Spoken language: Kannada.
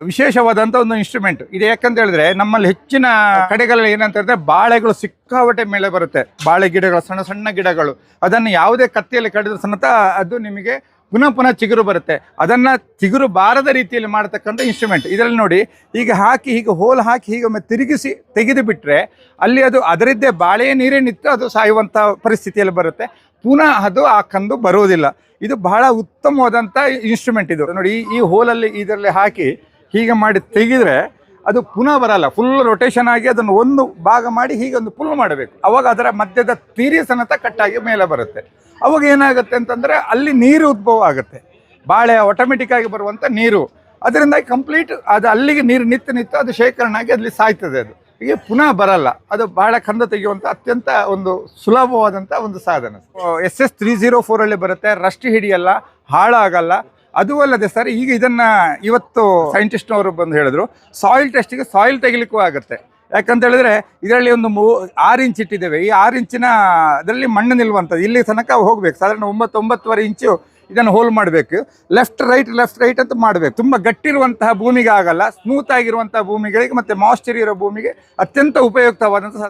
ವಿಶೇಷವಾದಂಥ ಒಂದು ಇನ್ಸ್ಟ್ರೂಮೆಂಟ್ ಇದು. ಯಾಕಂತ ಹೇಳಿದ್ರೆ ನಮ್ಮಲ್ಲಿ ಹೆಚ್ಚಿನ ಕಡೆಗಳಲ್ಲಿ ಏನಂತ ಹೇಳಿದ್ರೆ ಬಾಳೆಗಳು ಸಿಕ್ಕಾಪಟ್ಟೆ ಮೇಲೆ ಬರುತ್ತೆ. ಬಾಳೆ ಗಿಡಗಳು, ಸಣ್ಣ ಸಣ್ಣ ಗಿಡಗಳು, ಅದನ್ನು ಯಾವುದೇ ಕತ್ತಿಯಲ್ಲಿ ಕಡಿದ್ರೆ ಸಮೇತ ಅದು ನಿಮಗೆ ಪುನಃ ಚಿಗುರು ಬರುತ್ತೆ. ಅದನ್ನು ಚಿಗುರು ಬಾರದ ರೀತಿಯಲ್ಲಿ ಮಾಡತಕ್ಕಂಥ ಇನ್ಸ್ಟ್ರೂಮೆಂಟ್. ಇದರಲ್ಲಿ ನೋಡಿ, ಈಗ ಹಾಕಿ ಹೀಗೆ ಹೋಲ್ ಹಾಕಿ ಹೀಗೆ ಒಮ್ಮೆ ತಿರುಗಿಸಿ ತೆಗೆದು ಬಿಟ್ಟರೆ ಅಲ್ಲಿ ಅದು ಅದರದ್ದೇ ಬಾಳೆಯ ನೀರೇ ನಿಂತು ಅದು ಸಾಯುವಂಥ ಪರಿಸ್ಥಿತಿಯಲ್ಲಿ ಬರುತ್ತೆ. ಪುನಃ ಅದು ಆ ಕಂದು ಬರುವುದಿಲ್ಲ. ಇದು ಬಹಳ ಉತ್ತಮವಾದಂಥ ಇನ್ಸ್ಟ್ರೂಮೆಂಟ್ ಇದು ನೋಡಿ. ಈ ಹೋಲಲ್ಲಿ ಇದರಲ್ಲಿ ಹಾಕಿ ಹೀಗೆ ಮಾಡಿ ತೆಗೆದ್ರೆ ಅದು ಪುನಃ ಬರಲ್ಲ. ಫುಲ್ ರೊಟೇಷನ್ ಆಗಿ ಅದನ್ನು ಒಂದು ಭಾಗ ಮಾಡಿ ಹೀಗೆ ಒಂದು ಪುಲ್ ಮಾಡಬೇಕು. ಅವಾಗ ಅದರ ಮಧ್ಯದ ತೀರಿ ಸಮೇತ ಕಟ್ಟಾಗಿ ಮೇಲೆ ಬರುತ್ತೆ. ಅವಾಗ ಏನಾಗುತ್ತೆ ಅಂತಂದರೆ ಅಲ್ಲಿ ನೀರು ಉದ್ಭವ ಆಗುತ್ತೆ, ಬಾಳೆ ಆಟೋಮೆಟಿಕ್ ಆಗಿ ಬರುವಂಥ ನೀರು. ಅದರಿಂದಾಗಿ ಕಂಪ್ಲೀಟ್ ಅದು ಅಲ್ಲಿಗೆ ನೀರು ನಿಂತು ಅದು ಶೇಖರಣೆ ಆಗಿ ಅಲ್ಲಿ ಸಾಯ್ತದೆ. ಅದು ಹೀಗೆ ಪುನಃ ಬರಲ್ಲ. ಅದು ಬಹಳ ಕಂದ ತೆಗೆಯುವಂಥ ಅತ್ಯಂತ ಒಂದು ಸುಲಭವಾದಂಥ ಒಂದು ಸಾಧನ. SS 304 ಬರುತ್ತೆ. ರಸ್ಟ್ ಹಿಡಿಯಲ್ಲ, ಹಾಳಾಗಲ್ಲ. ಅದು ಅಲ್ಲದೆ ಸರ್, ಈಗ ಇದನ್ನು ಇವತ್ತು ಸೈಂಟಿಸ್ಟ್ನವರು ಬಂದು ಹೇಳಿದ್ರು, ಸಾಯಿಲ್ ಟೆಸ್ಟಿಗೆ ಸಾಯಿಲ್ ತೆಗಿಲಿಕ್ಕೂ ಆಗುತ್ತೆ. ಯಾಕಂತ ಹೇಳಿದ್ರೆ ಇದರಲ್ಲಿ ಒಂದು 6 ಇಂಚ್ ಇಟ್ಟಿದ್ದೇವೆ. ಈ 6 ಇಂಚಿನ ಅದರಲ್ಲಿ ಮಣ್ಣು ನಿಲ್ಲುವಂಥದ್ದು. ಇಲ್ಲಿ ತನಕ ಹೋಗ್ಬೇಕು. ಸಾಧಾರಣ 9-9.5 ಇಂಚು ಇದನ್ನು ಹೋಲ್ ಮಾಡಬೇಕು. ಲೆಫ್ಟ್ ರೈಟ್ ಅಂತ ಮಾಡಬೇಕು. ತುಂಬ ಗಟ್ಟಿರುವಂತಹ ಭೂಮಿಗೆ ಆಗಲ್ಲ, ಸ್ಮೂತ್ ಆಗಿರುವಂತಹ ಭೂಮಿಗಳಿಗೆ ಮತ್ತು ಮಾಯ್ಶ್ಚರ್ ಇರೋ ಭೂಮಿಗೆ ಅತ್ಯಂತ ಉಪಯುಕ್ತವಾದಂಥ